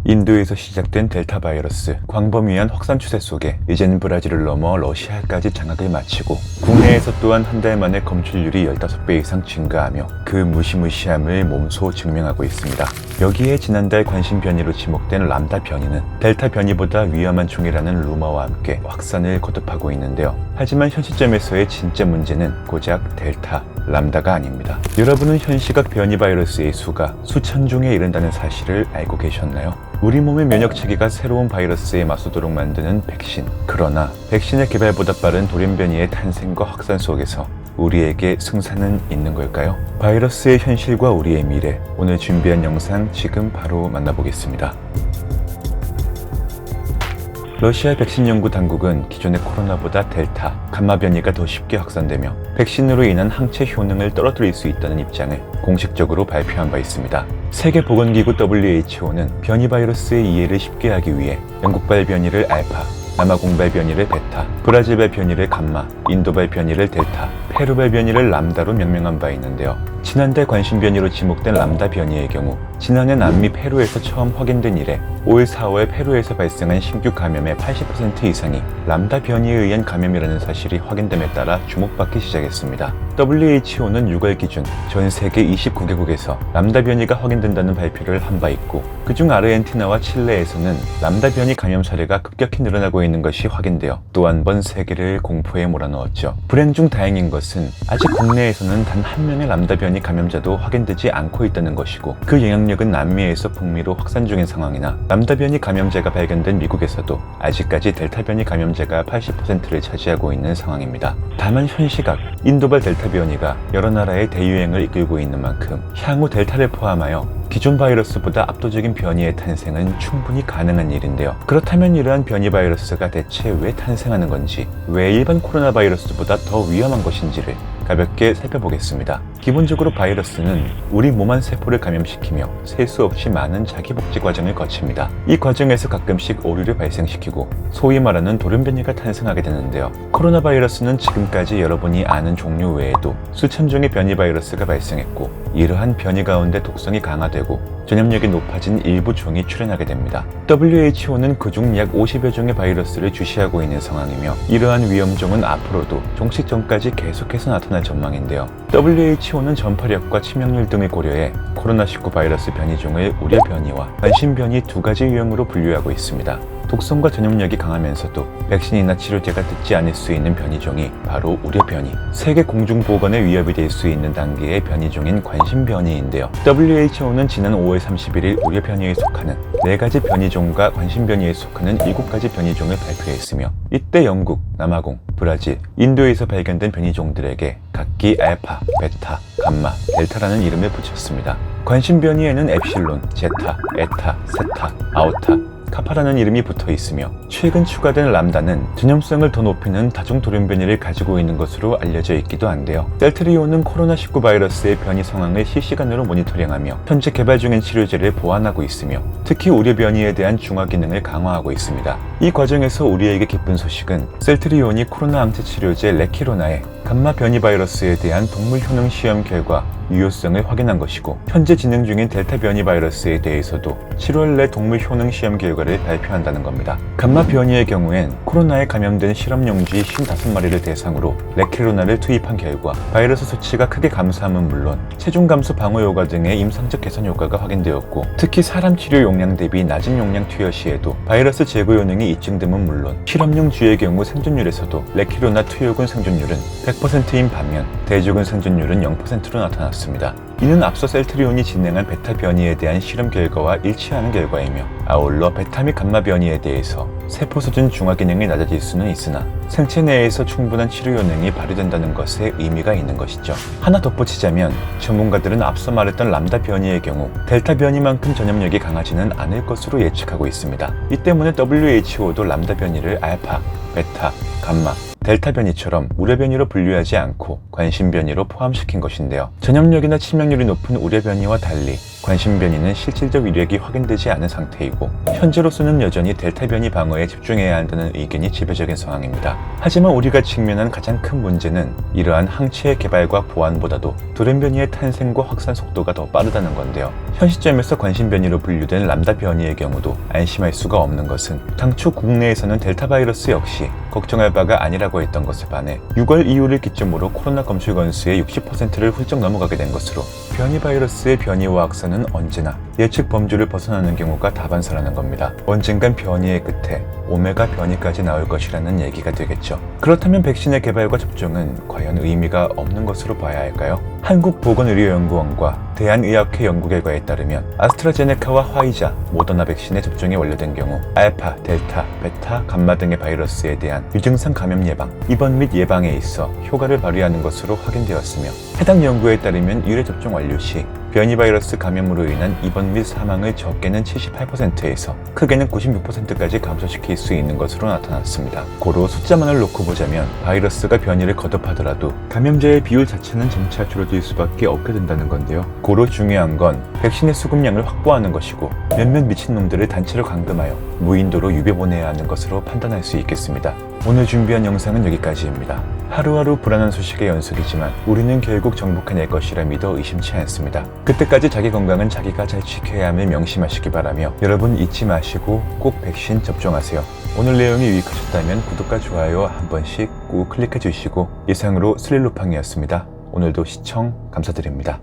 인도에서 시작된 델타 바이러스 광범위한 확산 추세 속에 이젠 브라질을 넘어 러시아까지 장악을 마치고 국내에서 또한 한 달 만에 검출률이 15배 이상 증가하며 그 무시무시함을 몸소 증명하고 있습니다. 여기에 지난달 관심 변이로 지목된 람다 변이는 델타 변이보다 위험한 종이라는 루머와 함께 확산을 거듭하고 있는데요. 하지만 현 시점에서의 진짜 문제는 고작 델타, 람다가 아닙니다. 여러분은 현 시각 변이 바이러스의 수가 수천 종에 이른다는 사실을 알고 계셨나요? 우리 몸의 면역 체계가 새로운 바이러스에 맞서도록 만드는 백신. 그러나 백신의 개발보다 빠른 돌연변이의 탄생과 확산 속에서 우리에게 승산은 있는 걸까요? 바이러스의 현실과 우리의 미래. 오늘 준비한 영상 지금 바로 만나보겠습니다. 러시아 백신 연구 당국은 기존의 코로나보다 델타, 감마 변이가 더 쉽게 확산되며 백신으로 인한 항체 효능을 떨어뜨릴 수 있다는 입장을 공식적으로 발표한 바 있습니다. 세계보건기구 WHO는 변이 바이러스의 이해를 쉽게 하기 위해 영국발 변이를 알파, 남아공발 변이를 베타, 브라질발 변이를 감마, 인도발 변이를 델타, 페루발 변이를 람다로 명명한 바 있는데요. 지난달 관심 변이로 지목된 람다 변이의 경우 지난해 남미 페루에서 처음 확인된 이래 올 4월 페루에서 발생한 신규 감염의 80% 이상이 람다 변이에 의한 감염이라는 사실이 확인됨에 따라 주목받기 시작했습니다. WHO는 6월 기준 전 세계 29개국에서 람다 변이가 확인된다는 발표를 한 바 있고 그중 아르헨티나와 칠레에서는 람다 변이 감염 사례가 급격히 늘어나고 있는 것이 확인되어 또 한 번 세계를 공포에 몰아넣었죠. 불행 중 다행인 것은 아직 국내에서는 단 한 명의 람다 변이 감염자도 확인되지 않고 있다는 것이고 그 영향력은 남미에서 북미로 확산 중인 상황이나 람다 변이 감염자가 발견된 미국에서도 아직까지 델타 변이 감염자가 80%를 차지하고 있는 상황입니다. 다만 현 시각 인도발 델타 변이가 여러 나라의 대유행을 이끌고 있는 만큼 향후 델타를 포함하여 기존 바이러스보다 압도적인 변이의 탄생은 충분히 가능한 일인데요. 그렇다면 이러한 변이 바이러스가 대체 왜 탄생하는 건지, 왜 일반 코로나 바이러스보다 더 위험한 것인지를 가볍게 살펴보겠습니다. 기본적으로 바이러스는 우리 몸 안 세포를 감염시키며 셀 수 없이 많은 자기복제 과정을 거칩니다. 이 과정에서 가끔씩 오류를 발생시키고 소위 말하는 돌연변이가 탄생하게 되는데요. 코로나 바이러스는 지금까지 여러분이 아는 종류 외에도 수천 종의 변이 바이러스가 발생했고 이러한 변이 가운데 독성이 강화되고 전염력이 높아진 일부 종이 출현하게 됩니다. WHO는 그중 약 50여 종의 바이러스를 주시하고 있는 상황이며 이러한 위험종은 앞으로도 종식 전까지 계속해서 나타날 전망인데요. WHO는 전파력과 치명률 등을 고려해 코로나19 바이러스 변이종을 우려 변이와 관심 변이 두 가지 유형으로 분류하고 있습니다. 독성과 전염력이 강하면서도 백신이나 치료제가 듣지 않을 수 있는 변이종이 바로 우려 변이, 세계 공중보건에 위협이 될 수 있는 단계의 변이종인 관심 변이인데요. WHO는 지난 5월 31일 우려 변이에 속하는 4가지 변이종과 관심 변이에 속하는 7가지 변이종을 발표했으며 이때 영국, 남아공, 브라질, 인도에서 발견된 변이종들에게 각기 알파, 베타, 감마, 델타라는 이름을 붙였습니다. 관심 변이에는 엡실론, 제타, 에타, 세타, 아오타, 카파라는 이름이 붙어 있으며 최근 추가된 람다는 전염성을 더 높이는 다중 돌연변이를 가지고 있는 것으로 알려져 있기도 한데요. 셀트리온은 코로나19 바이러스의 변이 상황을 실시간으로 모니터링하며 현재 개발 중인 치료제를 보완하고 있으며 특히 우려 변이에 대한 중화 기능을 강화하고 있습니다. 이 과정에서 우리에게 기쁜 소식은 셀트리온이 코로나 항체 치료제 레키로나의 감마 변이 바이러스에 대한 동물 효능 시험 결과 유효성을 확인한 것이고 현재 진행 중인 델타 변이 바이러스에 대해서도 7월 내 동물 효능 시험 결과를 발표한다는 겁니다. 감마 변이의 경우엔 코로나에 감염된 실험용쥐 55마리를 대상으로 레키로나를 투입한 결과 바이러스 수치가 크게 감소함은 물론 체중 감소 방어 효과 등의 임상적 개선 효과가 확인되었고 특히 사람 치료 용량 대비 낮은 용량 투여 시에도 바이러스 제거 효능이 입증됨은 물론 실험용 쥐의 경우 생존율에서도 레키로나 투여군 생존율은 100%인 반면 대조군 생존율은 0%로 나타났습니다. 이는 앞서 셀트리온이 진행한 베타 변이에 대한 실험 결과와 일치하는 결과이며 아울러 베타 및 감마 변이에 대해서 세포 수준 중화 기능이 낮아질 수는 있으나 생체 내에서 충분한 치료 효능이 발휘된다는 것에 의미가 있는 것이죠. 하나 덧붙이자면 전문가들은 앞서 말했던 람다 변이의 경우 델타 변이만큼 전염력이 강하지는 않을 것으로 예측하고 있습니다. 이 때문에 WHO도 람다 변이를 알파, 베타, 감마, 델타 변이처럼 우려 변이로 분류하지 않고 관심 변이로 포함시킨 것인데요. 전염력이나 치명률이 높은 우려 변이와 달리 관심 변이는 실질적 이력이 확인되지 않은 상태이고 현재로서는 여전히 델타 변이 방어에 집중해야 한다는 의견이 지배적인 상황입니다. 하지만 우리가 직면한 가장 큰 문제는 이러한 항체의 개발과 보완보다도 돌연 변이의 탄생과 확산 속도가 더 빠르다는 건데요. 현 시점에서 관심 변이로 분류된 람다 변이의 경우도 안심할 수가 없는 것은 당초 국내에서는 델타 바이러스 역시 걱정할 바가 아니라고 했던 것에 반해 6월 이후를 기점으로 코로나 검출 건수의 60%를 훌쩍 넘어가게 된 것으로 변이 바이러스의 변이와 확산은 언제나 예측 범주를 벗어나는 경우가 다반사라는 겁니다. 언젠간 변이의 끝에 오메가 변이까지 나올 것이라는 얘기가 되겠죠. 그렇다면 백신의 개발과 접종은 과연 의미가 없는 것으로 봐야 할까요? 한국보건의료연구원과 대한의학회 연구 결과에 따르면 아스트라제네카와 화이자, 모더나 백신의 접종이 완료된 경우 알파, 델타, 베타, 감마 등의 바이러스에 대한 유증상 감염 예방, 입원 및 예방에 있어 효과를 발휘하는 것으로 확인되었으며 해당 연구에 따르면 1회 접종 완료 시 변이 바이러스 감염으로 인한 입원 및 사망을 적게는 78%에서 크게는 96%까지 감소시킬 수 있는 것으로 나타났습니다. 고로 숫자만을 놓고 보자면 바이러스가 변이를 거듭하더라도 감염자의 비율 자체는 점차 줄어들 수밖에 없게 된다는 건데요. 고로 중요한 건 백신의 수급량을 확보하는 것이고 몇몇 미친놈들을 단체로 감금하여 무인도로 유배 보내야 하는 것으로 판단할 수 있겠습니다. 오늘 준비한 영상은 여기까지입니다. 하루하루 불안한 소식의 연속이지만 우리는 결국 정복해낼 것이라 믿어 의심치 않습니다. 그때까지 자기 건강은 자기가 잘 지켜야 함을 명심하시기 바라며 여러분 잊지 마시고 꼭 백신 접종하세요. 오늘 내용이 유익하셨다면 구독과 좋아요 한 번씩 꾹 클릭해 주시고 이상으로 스릴루팡이었습니다. 오늘도 시청 감사드립니다.